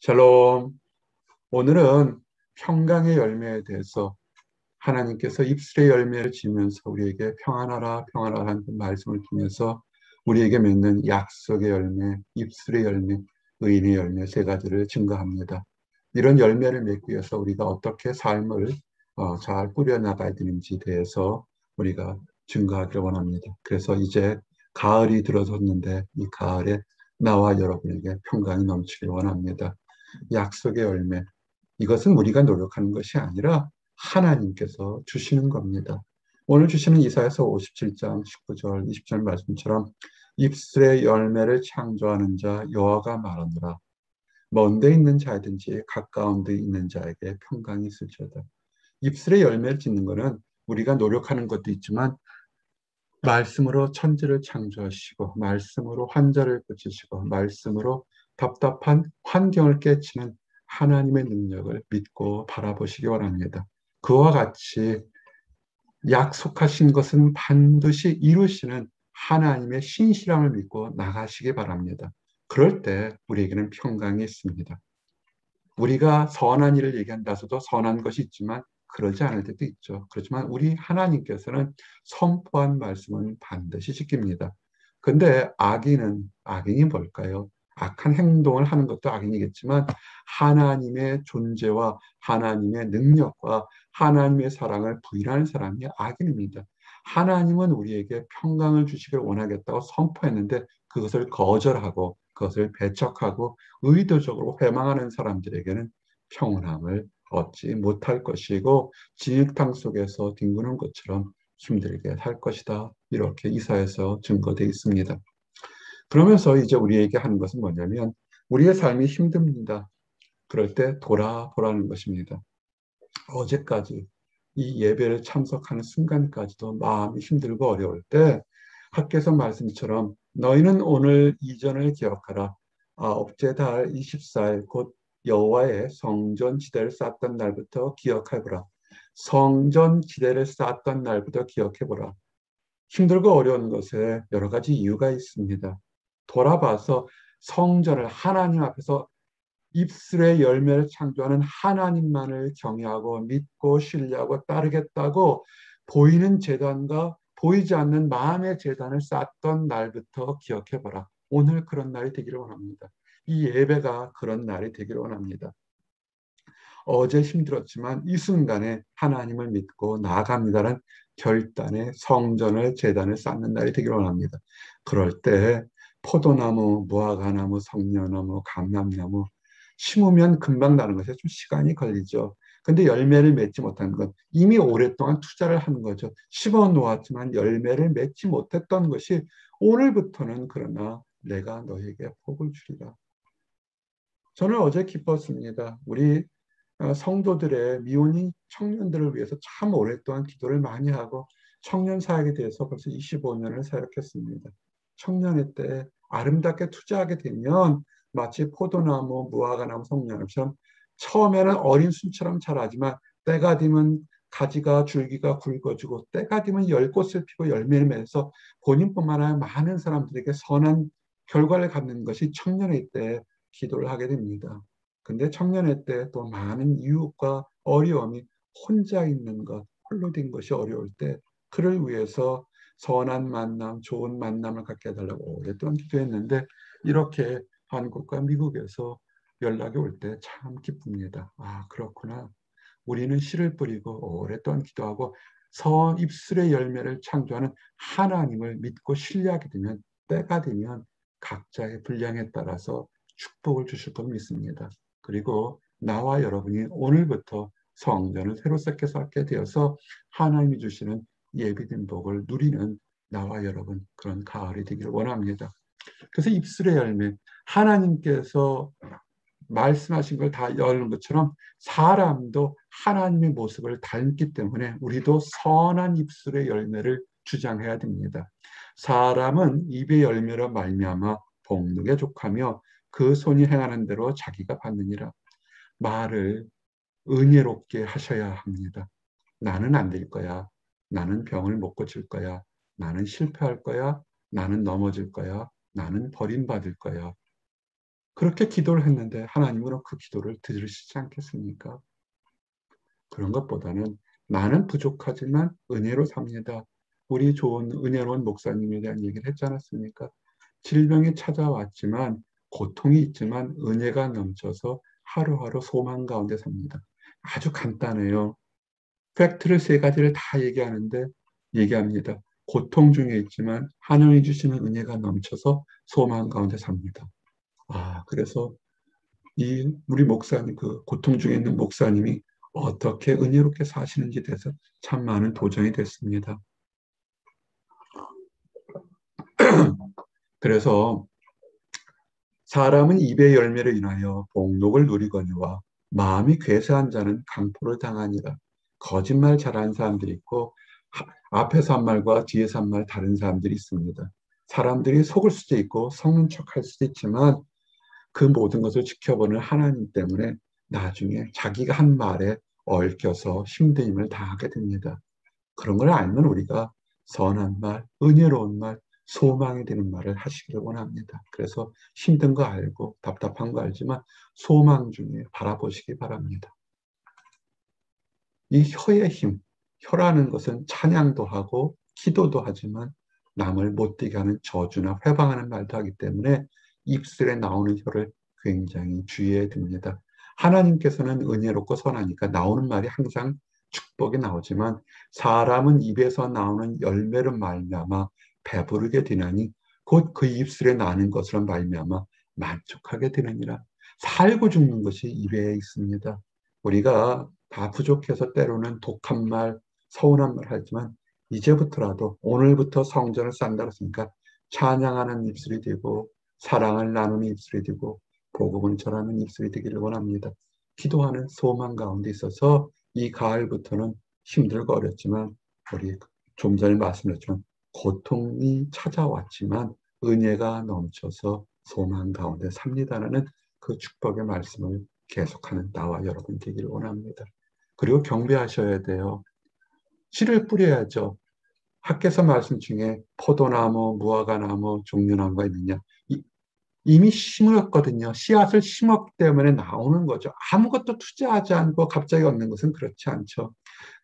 샬롬. 오늘은 평강의 열매에 대해서 하나님께서 입술의 열매를 지면서 우리에게 평안하라, 평안하라 하는 그 말씀을 통해서 우리에게 맺는 약속의 열매, 입술의 열매, 의인의 열매 세 가지를 증거합니다. 이런 열매를 맺기 위해서 우리가 어떻게 삶을 잘 꾸려나가야 되는지에 대해서 우리가 증거하기를 원합니다. 그래서 이제 가을이 들어섰는데 이 가을에 나와 여러분에게 평강이 넘치길 원합니다. 약속의 열매. 이것은 우리가 노력하는 것이 아니라 하나님께서 주시는 겁니다. 오늘 주시는 이사야서 57장 19절, 20절 말씀처럼 입술의 열매를 창조하는 자 여호와가 말하노라. 먼 데 있는 자든지 가까운 데 있는 자에게 평강이 있을지어다. 입술의 열매를 짓는 것은 우리가 노력하는 것도 있지만 말씀으로 천지를 창조하시고 말씀으로 환자를 고치시고 말씀으로 답답한 환경을 깨치는 하나님의 능력을 믿고 바라보시기 원합니다. 그와 같이 약속하신 것은 반드시 이루시는 하나님의 신실함을 믿고 나가시기 바랍니다. 그럴 때 우리에게는 평강이 있습니다. 우리가 선한 일을 얘기한다서도 선한 것이 있지만 그러지 않을 때도 있죠. 그렇지만 우리 하나님께서는 선포한 말씀은 반드시 지킵니다. 근데 악인이 뭘까요? 악한 행동을 하는 것도 악인이겠지만 하나님의 존재와 하나님의 능력과 하나님의 사랑을 부인하는 사람이 악인입니다. 하나님은 우리에게 평강을 주시길 원하겠다고 선포했는데 그것을 거절하고 그것을 배척하고 의도적으로 회망하는 사람들에게는 평온함을 얻지 못할 것이고 진흙탕 속에서 뒹구는 것처럼 힘들게 살 것이다. 이렇게 이사에서 증거되어 있습니다. 그러면서 이제 우리에게 하는 것은 뭐냐면 우리의 삶이 힘듭니다. 그럴 때 돌아보라는 것입니다. 어제까지 이 예배를 참석하는 순간까지도 마음이 힘들고 어려울 때 학개서 말씀처럼 너희는 오늘 이전을 기억하라. 아홉째 달 24일 곧 여호와의 성전 지대를 쌓았던 날부터 기억해보라. 성전 지대를 쌓았던 날부터 기억해보라. 힘들고 어려운 것에 여러 가지 이유가 있습니다. 돌아봐서 성전을 하나님 앞에서 입술의 열매를 창조하는 하나님만을 경외하고 믿고 신뢰하고 따르겠다고 보이는 제단과 보이지 않는 마음의 제단을 쌓던 날부터 기억해봐라. 오늘 그런 날이 되기를 원합니다. 이 예배가 그런 날이 되기를 원합니다. 어제 힘들었지만 이 순간에 하나님을 믿고 나아갑니다는 결단의 성전을 제단을 쌓는 날이 되기를 원합니다. 그럴 때 포도나무, 무화과나무, 성녀나무, 감람나무 심으면 금방 나는 것에 좀 시간이 걸리죠. 근데 열매를 맺지 못한 건 이미 오랫동안 투자를 하는 거죠. 심어 놓았지만 열매를 맺지 못했던 것이 오늘부터는 그러나 내가 너에게 복을 주리라. 저는 어제 기뻤습니다. 우리 성도들의 미혼인 청년들을 위해서 참 오랫동안 기도를 많이 하고 청년 사역에 대해서 벌써 25년을 사역했습니다. 청년의 때 아름답게 투자하게 되면 마치 포도나무, 무화과나무, 성냥처럼 처음에는 어린 순처럼 자라지만 때가 되면 가지가 줄기가 굵어지고 때가 되면 열꽃을 피고 열매를 맺어서 본인뿐만 아니라 많은 사람들에게 선한 결과를 갖는 것이 청년의 때 기도를 하게 됩니다. 근데 청년의 때 또 많은 이웃과 어려움이 혼자 있는 것, 홀로 된 것이 어려울 때 그를 위해서 선한 만남, 좋은 만남을 갖게 해달라고 오랫동안 기도했는데 이렇게 한국과 미국에서 연락이 올 때 참 기쁩니다. 아, 그렇구나. 우리는 씨를 뿌리고 오랫동안 기도하고 선 입술의 열매를 창조하는 하나님을 믿고 신뢰하게 되면 때가 되면 각자의 분량에 따라서 축복을 주실 걸 믿습니다. 그리고 나와 여러분이 오늘부터 성전을 새로 쌓게 되어서 하나님이 주시는 예비된 복을 누리는 나와 여러분 그런 가을이 되기를 원합니다. 그래서 입술의 열매 하나님께서 말씀하신 걸 다 여는 것처럼 사람도 하나님의 모습을 닮기 때문에 우리도 선한 입술의 열매를 주장해야 됩니다. 사람은 입의 열매로 말미암아 복능에 족하며 그 손이 행하는 대로 자기가 받느니라. 말을 은혜롭게 하셔야 합니다. 나는 안 될 거야. 나는 병을 못 고칠 거야. 나는 실패할 거야. 나는 넘어질 거야. 나는 버림받을 거야. 그렇게 기도를 했는데 하나님은 그 기도를 들으시지 않겠습니까? 그런 것보다는 나는 부족하지만 은혜로 삽니다. 우리 좋은 은혜로운 목사님에 대한 얘기를 했지 않았습니까? 질병이 찾아왔지만 고통이 있지만 은혜가 넘쳐서 하루하루 소망 가운데 삽니다. 아주 간단해요. 팩트를 세 가지를 다 얘기합니다. 고통 중에 있지만 하나님이 주시는 은혜가 넘쳐서 소망 가운데 삽니다. 그래서 우리 목사님, 그 고통 중에 있는 목사님이 어떻게 은혜롭게 사시는지 대해서 참 많은 도전이 됐습니다. 그래서 사람은 입의 열매를 인하여 복록을 누리거니와 마음이 괴수한 자는 강포를 당하니라. 거짓말 잘하는 사람들이 있고 앞에서 한 말과 뒤에서 한 말 다른 사람들이 있습니다. 사람들이 속을 수도 있고 속는 척할 수도 있지만 그 모든 것을 지켜보는 하나님 때문에 나중에 자기가 한 말에 얽혀서 힘든 힘을 다하게 됩니다. 그런 걸 알면 우리가 선한 말, 은혜로운 말, 소망이 되는 말을 하시기를 원합니다. 그래서 힘든 거 알고 답답한 거 알지만 소망 중에 바라보시기 바랍니다. 이 혀의 힘, 혀라는 것은 찬양도 하고 기도도 하지만 남을 못되게 하는 저주나 회방하는 말도 하기 때문에 입술에 나오는 혀를 굉장히 주의해야 됩니다. 하나님께서는 은혜롭고 선하니까 나오는 말이 항상 축복이 나오지만 사람은 입에서 나오는 열매를 말미암아 배부르게 되나니 곧 그 입술에 나는 것으로 말미암아 만족하게 되느니라. 살고 죽는 것이 입에 있습니다. 우리가 다 부족해서 때로는 독한 말, 서운한 말 하지만 이제부터라도 오늘부터 성전을 쌓는다 그랬으니까 찬양하는 입술이 되고 사랑을 나누는 입술이 되고 복음을 전하는 입술이 되기를 원합니다. 기도하는 소망 가운데 있어서 이 가을부터는 힘들고 어렵지만 우리 좀 전에 말씀드렸지만 고통이 찾아왔지만 은혜가 넘쳐서 소망 가운데 삽니다라는 그 축복의 말씀을 계속하는 나와 여러분 되기를 원합니다. 그리고 경배하셔야 돼요. 씨를 뿌려야죠. 학개서 말씀 중에 포도나무, 무화과나무, 종려나무가 있느냐. 이미 심었거든요. 씨앗을 심었기 때문에 나오는 거죠. 아무것도 투자하지 않고 갑자기 얻는 것은 그렇지 않죠.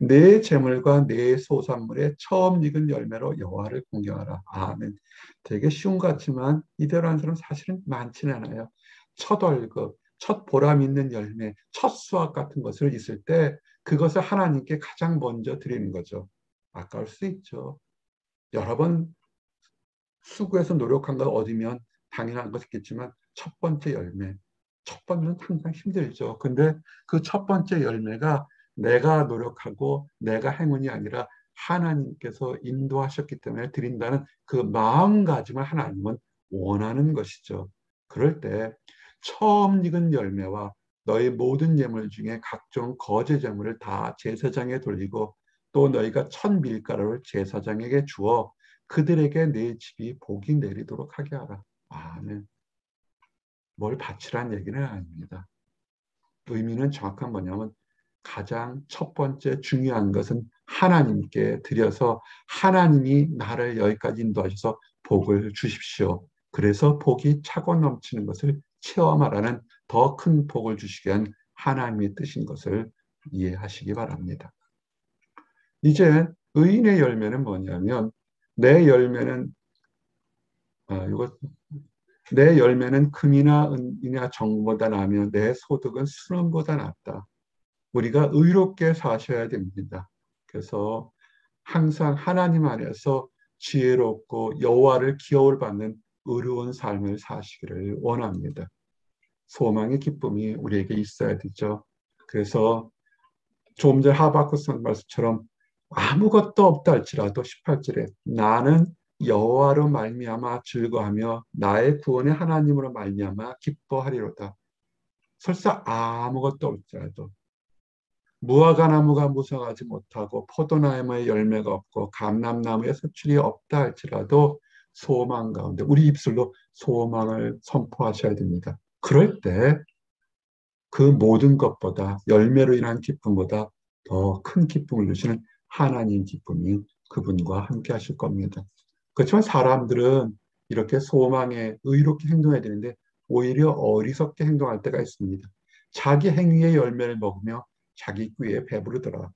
내 재물과 내 소산물의 처음 익은 열매로 여호와를 공경하라. 아멘. 되게 쉬운 것 같지만 이대로 하는 사람 사실은 많지는 않아요. 첫 월급, 첫 보람 있는 열매, 첫 수확 같은 것을 있을 때 그것을 하나님께 가장 먼저 드리는 거죠. 아까울 수 있죠. 여러 번 수고해서 노력한 걸 얻으면 당연한 것이겠지만 첫 번째 열매, 첫 번째는 항상 힘들죠. 근데 그 첫 번째 열매가 내가 노력하고 내가 행운이 아니라 하나님께서 인도하셨기 때문에 드린다는 그 마음가짐을 하나님은 원하는 것이죠. 그럴 때 처음 익은 열매와 너희 모든 예물 중에 각종 거제 제물을 다 제사장에 돌리고 또 너희가 첫 밀가루를 제사장에게 주어 그들에게 내 집이 복이 내리도록 하게 하라. 아멘. 뭘 바치란 얘기는 아닙니다. 의미는 정확한 뭐냐면 가장 첫 번째 중요한 것은 하나님께 드려서 하나님이 나를 여기까지 인도하셔서 복을 주십시오. 그래서 복이 차고 넘치는 것을 체험하라는 더 큰 복을 주시게 한 하나님의 뜻인 것을 이해하시기 바랍니다. 이제 의인의 열매는 뭐냐면 내 열매는 이거 내 열매는 금이나 은이나 정보다 나으며 내 소득은 순원보다 낫다. 우리가 의롭게 사셔야 됩니다. 그래서 항상 하나님 안에서 지혜롭고 여호와를 기업을 받는 의로운 삶을 사시기를 원합니다. 소망의 기쁨이 우리에게 있어야 되죠. 그래서 조금 전 하박국 선 말씀처럼 아무것도 없다 할지라도 18절에 나는 여호와로 말미암아 즐거하며 나의 구원의 하나님으로 말미암아 기뻐하리로다. 설사 아무것도 없더라도 무화과나무가 무성하지 못하고 포도나무의 열매가 없고 감람나무의 수출이 없다 할지라도 소망 가운데 우리 입술로 소망을 선포하셔야 됩니다. 그럴 때 그 모든 것보다 열매로 인한 기쁨보다 더 큰 기쁨을 주시는 하나님 기쁨이 그분과 함께 하실 겁니다. 그렇지만 사람들은 이렇게 소망에 의롭게 행동해야 되는데 오히려 어리석게 행동할 때가 있습니다. 자기 행위의 열매를 먹으며 자기 꾀에 배부르더라.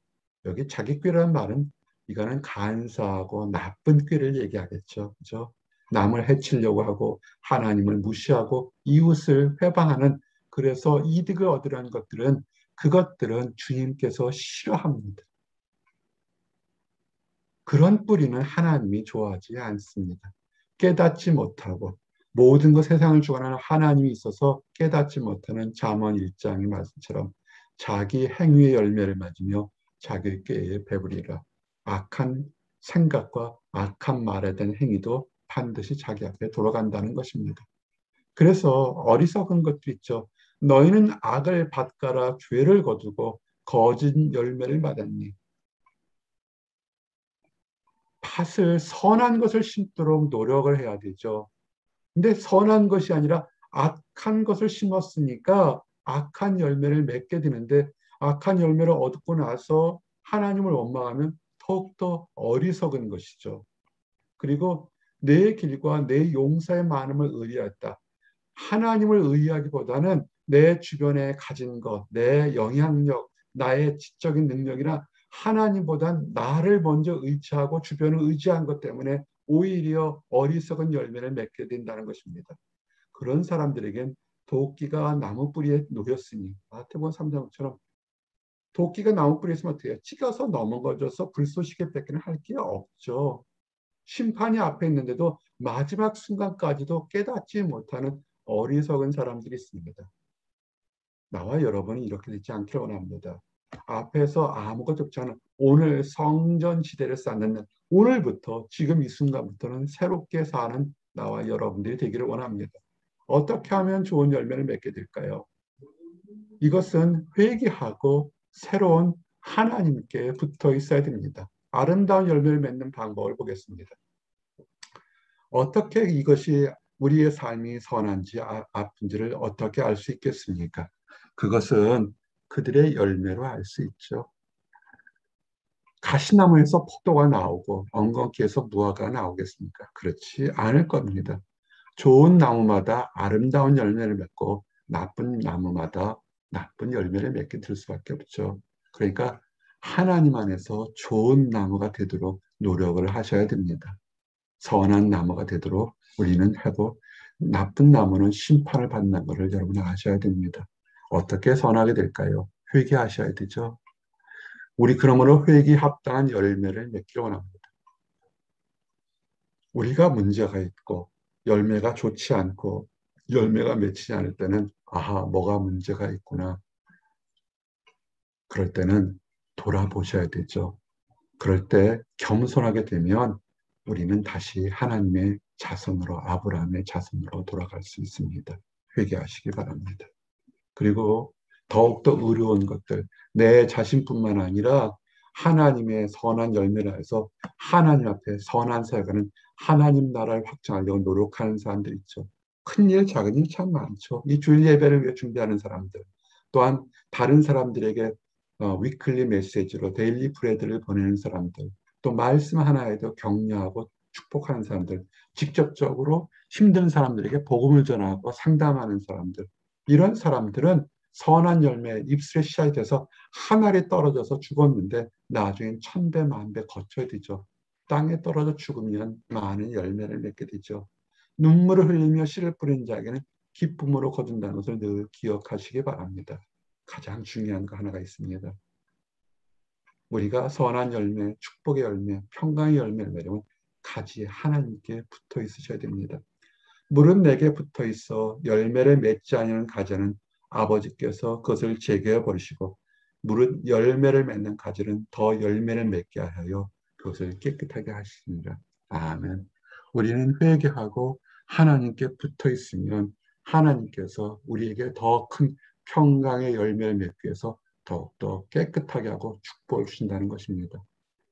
여기 자기 꾀라는 말은 이거는 간사하고 나쁜 꾀를 얘기하겠죠. 그죠? 남을 해치려고 하고 하나님을 무시하고 이웃을 회방하는 그래서 이득을 얻으려는 것들은 그것들은 주님께서 싫어합니다. 그런 뿌리는 하나님이 좋아하지 않습니다. 깨닫지 못하고 모든 것 세상을 주관하는 하나님이 있어서 깨닫지 못하는 잠언 1장의 말씀처럼 자기 행위의 열매를 맞으며 자기 꾀에 배부리라. 악한 생각과 악한 말에 대한 행위도 반드시 자기 앞에 돌아간다는 것입니다. 그래서 어리석은 것도 있죠. 너희는 악을 밭가라 죄를 거두고 거짓 열매를 받았니? 밭을 선한 것을 심도록 노력을 해야 되죠. 근데 선한 것이 아니라 악한 것을 심었으니까 악한 열매를 맺게 되는데 악한 열매를 얻고 나서 하나님을 원망하면 더욱더 어리석은 것이죠. 그리고 내 길과 내 용사의 많음을 의뢰했다. 하나님을 의의하기보다는 내 주변에 가진 것, 내 영향력, 나의 지적인 능력이나 하나님보단 나를 먼저 의지하고 주변을 의지한 것 때문에 오히려 어리석은 열매를 맺게 된다는 것입니다. 그런 사람들에겐 도끼가 나무 뿌리에 놓였으니 마태복음 3장처럼 도끼가 나무 뿌리에 있으면 어떻게 해요? 찍어서 넘어져서 불쏘시개 뺏기는 할 게 없죠. 심판이 앞에 있는데도 마지막 순간까지도 깨닫지 못하는 어리석은 사람들이 있습니다. 나와 여러분이 이렇게 되지 않기를 원합니다. 앞에서 아무것도 없지 않은 오늘 성전 지대를 쌓는 오늘부터 지금 이 순간부터는 새롭게 사는 나와 여러분들이 되기를 원합니다. 어떻게 하면 좋은 열매를 맺게 될까요? 이것은 회개하고 새로운 하나님께 붙어 있어야 됩니다. 아름다운 열매를 맺는 방법을 보겠습니다. 어떻게 이것이 우리의 삶이 선한지 아픈지를 어떻게 알 수 있겠습니까? 그것은 그들의 열매로 알 수 있죠. 가시나무에서 포도가 나오고 엉겅퀴에서 무화과가 나오겠습니까? 그렇지 않을 겁니다. 좋은 나무마다 아름다운 열매를 맺고 나쁜 나무마다 나쁜 열매를 맺게 될 수밖에 없죠. 그러니까 하나님 안에서 좋은 나무가 되도록 노력을 하셔야 됩니다. 선한 나무가 되도록 우리는 하고 나쁜 나무는 심판을 받는 것을 여러분이 아셔야 됩니다. 어떻게 선하게 될까요? 회개하셔야 되죠. 우리 그러므로 회개 합당한 열매를 맺기를 원합니다. 우리가 문제가 있고 열매가 좋지 않고 열매가 맺히지 않을 때는 아하 뭐가 문제가 있구나. 그럴 때는 돌아보셔야 되죠. 그럴 때 겸손하게 되면 우리는 다시 하나님의 자손으로 아브라함의 자손으로 돌아갈 수 있습니다. 회개하시기 바랍니다. 그리고 더욱더 의로운 것들 내 자신뿐만 아니라 하나님의 선한 열매를 해서 하나님 앞에 선한 사역하는 하나님 나라를 확장하려고 노력하는 사람들 있죠. 큰일 작은 일 참 많죠. 이 주일 예배를 위해 준비하는 사람들 또한 다른 사람들에게 위클리 메시지로 데일리 브레드를 보내는 사람들 또 말씀 하나에도 격려하고 축복하는 사람들 직접적으로 힘든 사람들에게 복음을 전하고 상담하는 사람들 이런 사람들은 선한 열매 입술에 씨앗이 돼서 한 알이 떨어져서 죽었는데 나중엔 천배 만배 거쳐야 되죠. 땅에 떨어져 죽으면 많은 열매를 맺게 되죠. 눈물을 흘리며 씨를 뿌리는 자에게는 기쁨으로 거둔다는 것을 늘 기억하시기 바랍니다. 가장 중요한 거 하나가 있습니다. 우리가 선한 열매, 축복의 열매, 평강의 열매를 맺으면 가지 하나님께 붙어 있으셔야 됩니다. 물은 내게 붙어 있어 열매를 맺지 않는 가지는 아버지께서 그것을 제거해 버리시고 물은 열매를 맺는 가지는 더 열매를 맺게 하여 그것을 깨끗하게 하시니라. 아멘. 우리는 회개하고 하나님께 붙어 있으면 하나님께서 우리에게 더 큰 평강의 열매를 맺기 위해서 더욱더 깨끗하게 하고 축복을 주신다는 것입니다.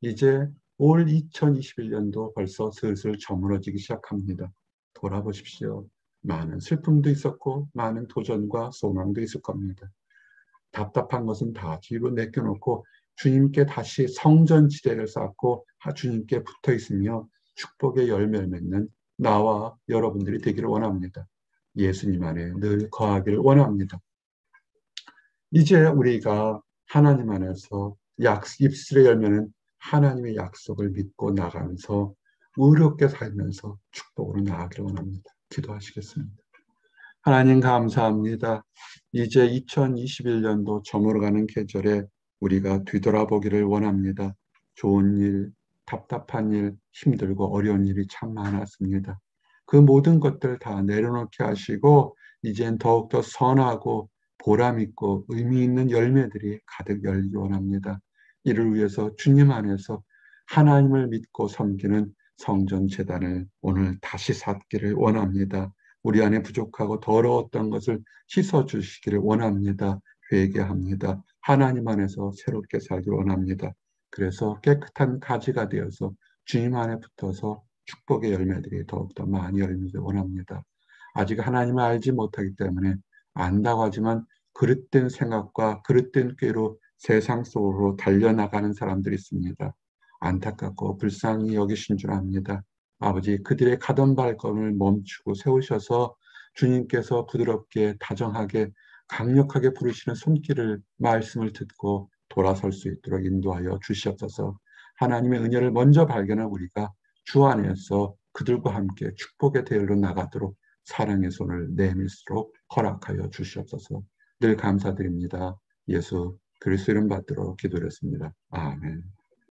이제 올 2021년도 벌써 슬슬 저물어지기 시작합니다. 돌아보십시오. 많은 슬픔도 있었고 많은 도전과 소망도 있을 겁니다. 답답한 것은 다 뒤로 내켜놓고 주님께 다시 성전 지대를 쌓고 주님께 붙어 있으며 축복의 열매를 맺는 나와 여러분들이 되기를 원합니다. 예수님 안에 늘 거하기를 원합니다. 이제 우리가 하나님 안에서 입술의 열매는 하나님의 약속을 믿고 나가면서 의롭게 살면서 축복으로 나아가기를 원합니다. 기도하시겠습니다. 하나님 감사합니다. 이제 2021년도 저물어가는 계절에 우리가 뒤돌아보기를 원합니다. 좋은 일, 답답한 일, 힘들고 어려운 일이 참 많았습니다. 그 모든 것들 다 내려놓게 하시고 이젠 더욱더 선하고 보람 있고 의미 있는 열매들이 가득 열기 원합니다. 이를 위해서 주님 안에서 하나님을 믿고 섬기는 성전 제단을 오늘 다시 쌓기를 원합니다. 우리 안에 부족하고 더러웠던 것을 씻어 주시기를 원합니다. 회개합니다. 하나님 안에서 새롭게 살기를 원합니다. 그래서 깨끗한 가지가 되어서 주님 안에 붙어서 축복의 열매들이 더욱더 많이 열리길 원합니다. 아직 하나님을 알지 못하기 때문에 안다고 하지만 그릇된 생각과 그릇된 꾀로 세상 속으로 달려나가는 사람들이 있습니다. 안타깝고 불쌍히 여기신 줄 압니다. 아버지, 그들의 가던 발걸음을 멈추고 세우셔서 주님께서 부드럽게 다정하게 강력하게 부르시는 손길을 말씀을 듣고 돌아설 수 있도록 인도하여 주시옵소서. 하나님의 은혜를 먼저 발견한 우리가 주 안에서 그들과 함께 축복의 대열로 나가도록 사랑의 손을 내밀수록 허락하여 주시옵소서. 늘 감사드립니다. 예수 그리스도 이름 받들어 기도했습니다. 아멘.